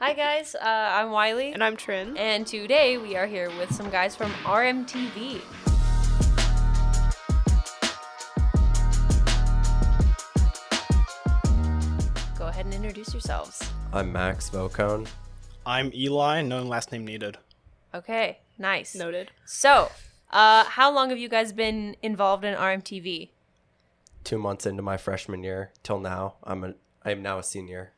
Hi guys, I'm Wiley. And I'm Trin. And today we are here with some guys from RMTV. Go ahead and introduce yourselves. I'm Max Vocone. I'm Eli, no last name needed. Okay, nice. Noted. So, how long have you guys been involved in RMTV? 2 months into my freshman year till now. I am now a senior.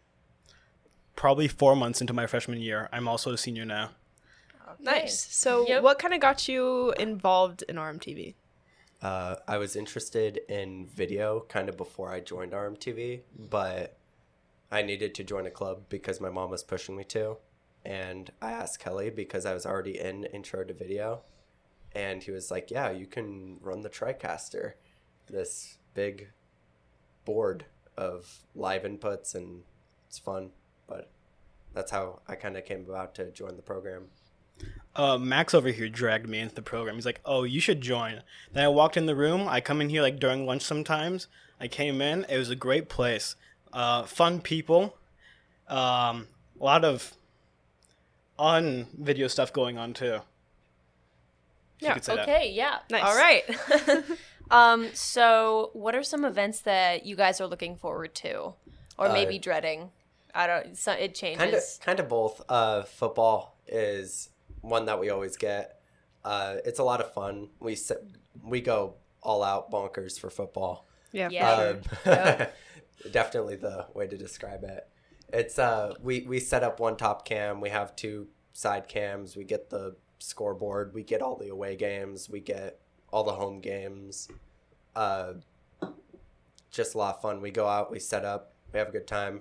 Probably 4 months into my freshman year. I'm also a senior now. Okay. Nice. So Yep. what kind of got you involved in RMTV? I was interested in video kind of before I joined RMTV, but I needed to join a club because my mom was pushing me to. And I asked Kelly because I was already in Intro to Video. And he was like, yeah, you can run the TriCaster, this big board of live inputs, and it's fun. But that's how I kind of came about to join the program. Max over here dragged me into the program. He's like, oh, you should join. Then I walked in the room. I come in here like during lunch sometimes. I came in. It was a great place. Fun people. A lot of on-video stuff going on too. If you Yeah, could say that. Okay, yeah. Nice. All right. So what are some events that you guys are looking forward to? Or maybe dreading? I don't, so it changes. Kind of both. Football is one that we always get. It's a lot of fun. We go all out bonkers for football. Yeah. Yeah. Um, definitely the way to describe it. It's we set up one top cam. We have two side cams. We get the scoreboard. We get all the away games. We get all the home games. Just a lot of fun. We go out. We set up. We have a good time.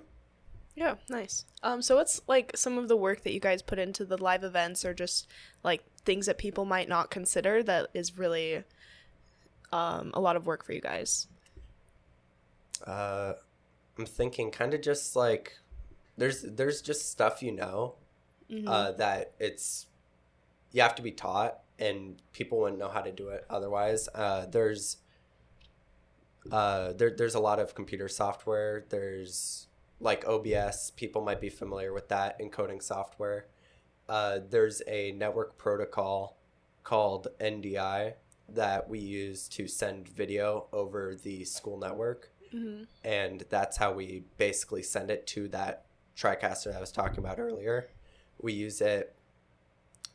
Yeah, nice. So what's like some of the work that you guys put into the live events, or just like things that people might not consider that is really a lot of work for you guys? I'm thinking kind of just like there's just stuff that you have to be taught, and people wouldn't know how to do it otherwise. There's a lot of computer software. There's like OBS, people might be familiar with that, encoding software. There's a network protocol called NDI that we use to send video over the school network. Mm-hmm. And that's how we basically send it to that TriCaster that I was talking about earlier. We use it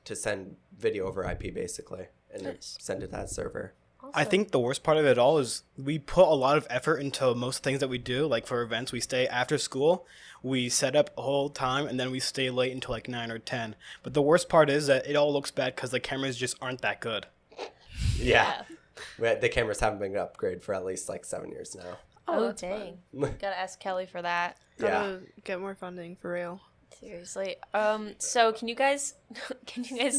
to send video over IP basically, and send it to that server. Awesome. I think the worst part of it all is we put a lot of effort into most things that we do. Like for events, we stay after school, we set up a whole time, and then we stay late until like 9 or 10. But the worst part is that it all looks bad because the cameras just aren't that good. Yeah. The cameras haven't been upgraded for at least like 7 years now. Oh, that's dang. Gotta ask Kelly for that. Gotta get more funding for real. Seriously. So can you guys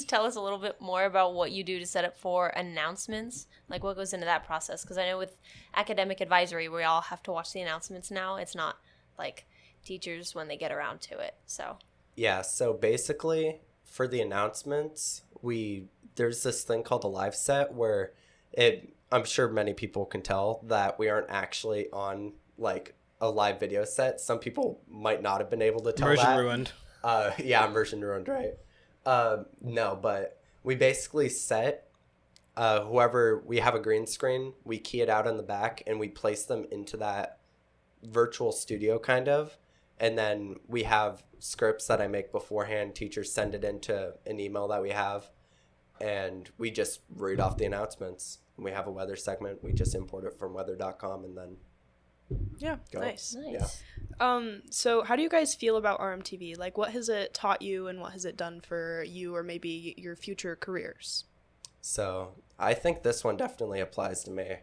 tell us a little bit more about what you do to set up for announcements? Like what goes into that process? Because I know with academic advisory, we all have to watch the announcements now. It's not like teachers when they get around to it. So yeah. So basically, for the announcements, there's this thing called a live set where I'm sure many people can tell that we aren't actually on like a live video set. Some people might not have been able to tell Immersion that. ruined. Immersion ruined, right? No, but we basically set whoever, we have a green screen, we key it out on the back, and we place them into that virtual studio kind of. And then we have scripts that I make beforehand. Teachers send it into an email that we have, and we just read off the announcements. We have a weather segment. We just import it from weather.com and then Yeah, go. nice. Yeah. So how do you guys feel about RMTV? Like what has it taught you, and what has it done for you or maybe your future careers? So I think this one definitely applies to me.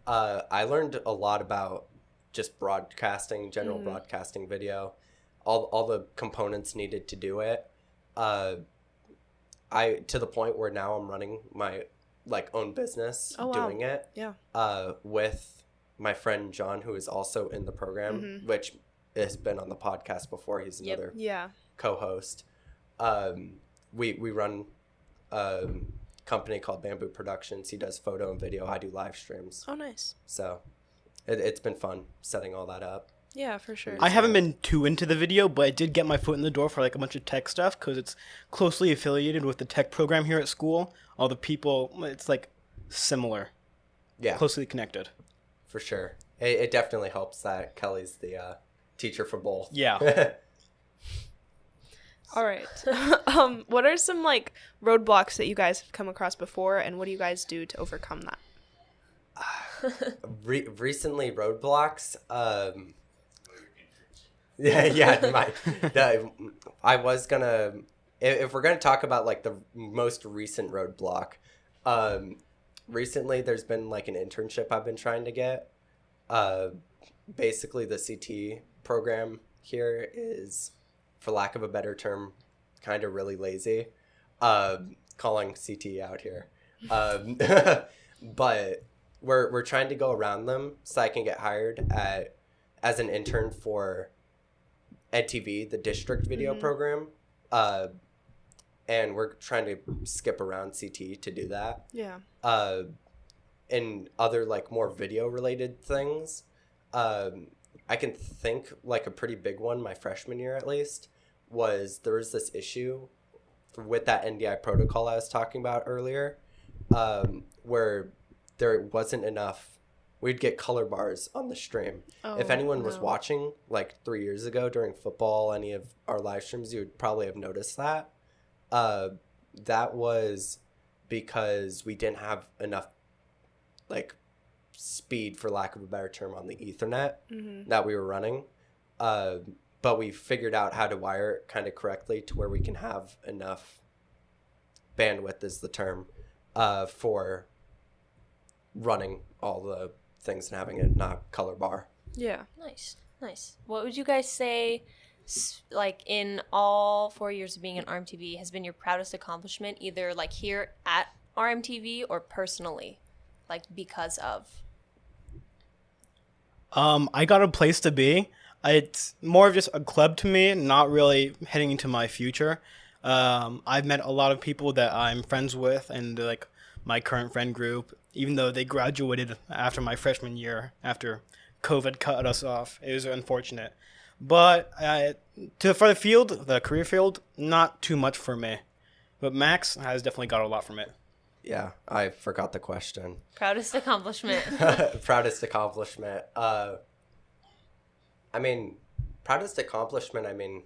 I learned a lot about just broadcasting, general broadcasting video, all the components needed to do it. To the point where now I'm running my own business doing it. Yeah. With my friend John, who is also in the program, which has been on the podcast before. He's another co-host. We run a company called Bamboo Productions. He does photo and video. I do live streams. Oh, nice. So it's been fun setting all that up. Yeah, for sure. I haven't been too into the video, but I did get my foot in the door for like a bunch of tech stuff because it's closely affiliated with the tech program here at school. All the people, it's like similar, closely connected. For sure. It definitely helps that Kelly's the teacher for both. Yeah. All right. What are some like roadblocks that you guys have come across before, and what do you guys do to overcome that? Recently, roadblocks. I was gonna. If we're gonna talk about like the most recent roadblock, recently there's been like an internship I've been trying to get. Basically, the CT program here is, for lack of a better term, kind of really lazy. Calling CT out here, but we're trying to go around them so I can get hired as an intern for EdTV, the district video program. And we're trying to skip around CT to do that. Yeah. And other like more video related things. I can think like a pretty big one my freshman year at least was there was this issue with that NDI protocol I was talking about earlier, where there wasn't enough. We'd get color bars on the stream. If anyone was watching like 3 years ago during football, any of our live streams, you would probably have noticed that. That was because we didn't have enough like speed, for lack of a better term, on the Ethernet that we were running. But we figured out how to wire it kind of correctly to where we can have enough bandwidth, is the term, for running all the things and having it not color bar. Yeah. Nice. What would you guys say, like in all 4 years of being in RMTV, has been your proudest accomplishment, either like here at RMTV or personally, like because of? I got a place to be. It's more of just a club to me, not really heading into my future. I've met a lot of people that I'm friends with, and like my current friend group, even though they graduated after my freshman year, after COVID cut us off. It was unfortunate. But for the field, the career field, not too much for me. But Max has definitely got a lot from it. Yeah, I forgot the question. Proudest accomplishment. Proudest accomplishment. Proudest accomplishment,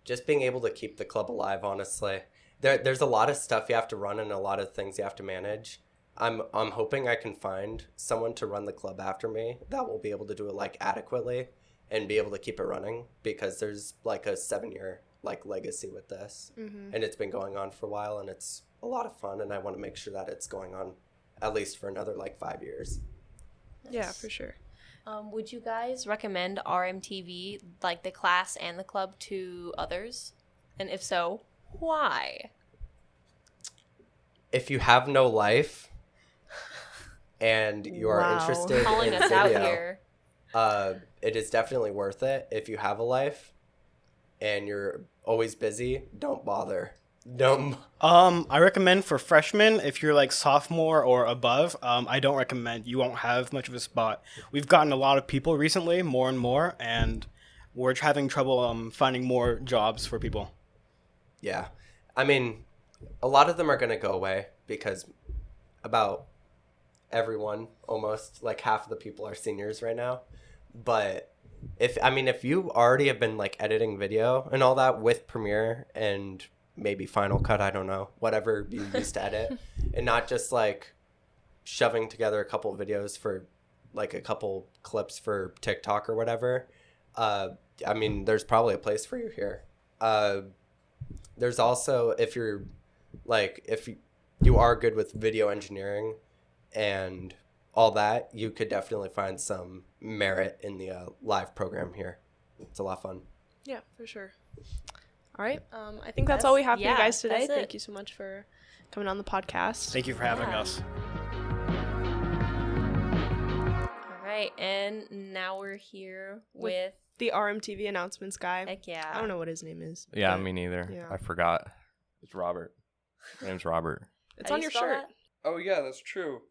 just being able to keep the club alive, honestly. There's a lot of stuff you have to run and a lot of things you have to manage. I'm hoping I can find someone to run the club after me that will be able to do it like adequately and be able to keep it running, because there's like a 7-year like legacy with this, and it's been going on for a while, and it's a lot of fun, and I want to make sure that it's going on at least for another like 5 years. Nice. Yeah, for sure. Would you guys recommend RMTV, like the class and the club, to others? And if so, why? If you have no life and you are interested calling in us video, out here, it is definitely worth it. If you have a life and you're always busy, don't bother. I recommend for freshmen, if you're like sophomore or above, I don't recommend. You won't have much of a spot. We've gotten a lot of people recently, more and more, and we're having trouble finding more jobs for people. Yeah. A lot of them are going to go away because about everyone, almost like half of the people are seniors right now. But if you already have been like editing video and all that with Premiere and maybe Final Cut, I don't know, whatever you used to edit, and not just like shoving together a couple of videos for like a couple clips for TikTok or whatever, there's probably a place for you here. There's also, if you are good with video engineering and all that, you could definitely find some merit in the live program here. It's a lot of fun. Yeah, for sure. All right. I think that's all we have for you guys today. That's it. Thank you so much for coming on the podcast. Thank you for having us. All right, and now we're here with the RMTV announcements guy. Heck yeah. I don't know what his name is. Yeah, me neither. Yeah. I forgot. It's Robert. My name's Robert. It's How on do you your spell shirt. that? Oh, yeah, that's true.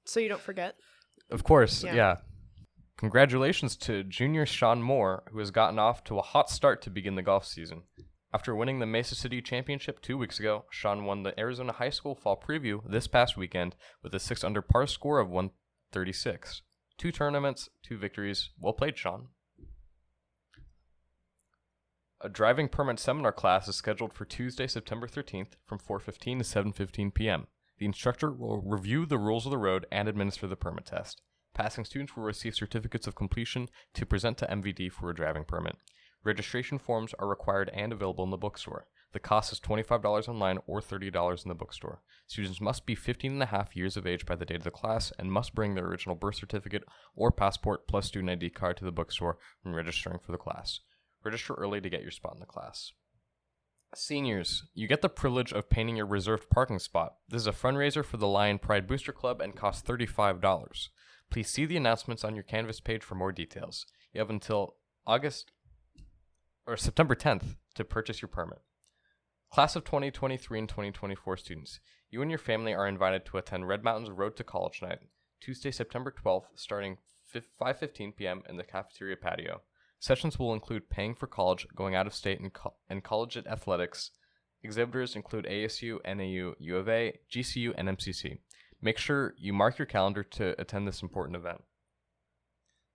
So you don't forget. Of course, Yeah. yeah. Congratulations to junior Sean Moore, who has gotten off to a hot start to begin the golf season. After winning the Mesa City Championship 2 weeks ago, Sean won the Arizona High School Fall Preview this past weekend with a 6-under par score of 136. 2 tournaments, 2 victories. Well played, Sean. A driving permit seminar class is scheduled for Tuesday, September 13th from 4:15 to 7:15 p.m. The instructor will review the rules of the road and administer the permit test. Passing students will receive certificates of completion to present to MVD for a driving permit. Registration forms are required and available in the bookstore. The cost is $25 online or $30 in the bookstore. Students must be 15 and a half years of age by the date of the class and must bring their original birth certificate or passport plus student ID card to the bookstore when registering for the class. Register early to get your spot in the class. Seniors, you get the privilege of painting your reserved parking spot. This is a fundraiser for the Lion Pride Booster Club and costs $35. Please see the announcements on your Canvas page for more details. You have until September 10th to purchase your permit. Class of 2023 and 2024 students, you and your family are invited to attend Red Mountain's Road to College Night, Tuesday, September 12th, starting 5:15 p.m. in the cafeteria patio. Sessions will include paying for college, going out of state, and college athletics. Exhibitors include ASU, NAU, U of A, GCU, and MCC. Make sure you mark your calendar to attend this important event.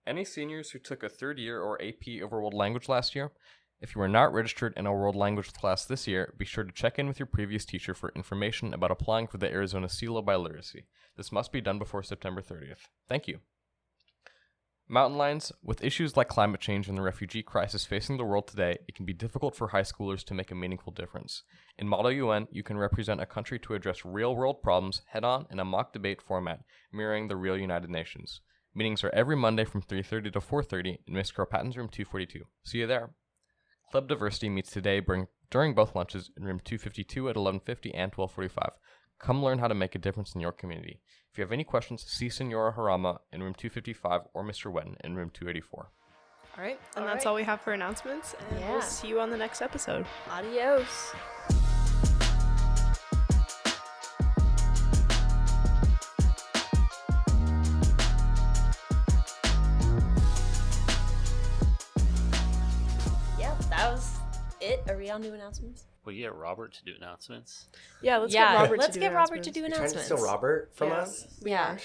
Any seniors who took a third year or AP over World Language last year? If you are not registered in a World Language class this year, be sure to check in with your previous teacher for information about applying for the Arizona CELO by Literacy. This must be done before September 30th. Thank you. Mountain Lions, with issues like climate change and the refugee crisis facing the world today, it can be difficult for high schoolers to make a meaningful difference. In Model UN, you can represent a country to address real-world problems head-on in a mock debate format, mirroring the real United Nations. Meetings are every Monday from 3:30 to 4:30 in Miss Carpatton's room 242. See you there. Club Diversity meets today during both lunches in room 252 at 11:50 and 12:45. Come learn how to make a difference in your community. If you have any questions, see Senora Harama in room 255 or Mr. Wetton in room 284. All right, and that's all we have for announcements, and Yeah. we'll see you on the next episode. Adios. Yeah, that was it. Are we on new announcements? Will you get Robert to do announcements? Yeah, let's Yeah, get Robert let's to do get Robert to announcements. do You're trying to announcements. steal Robert from Yeah. us? Yeah.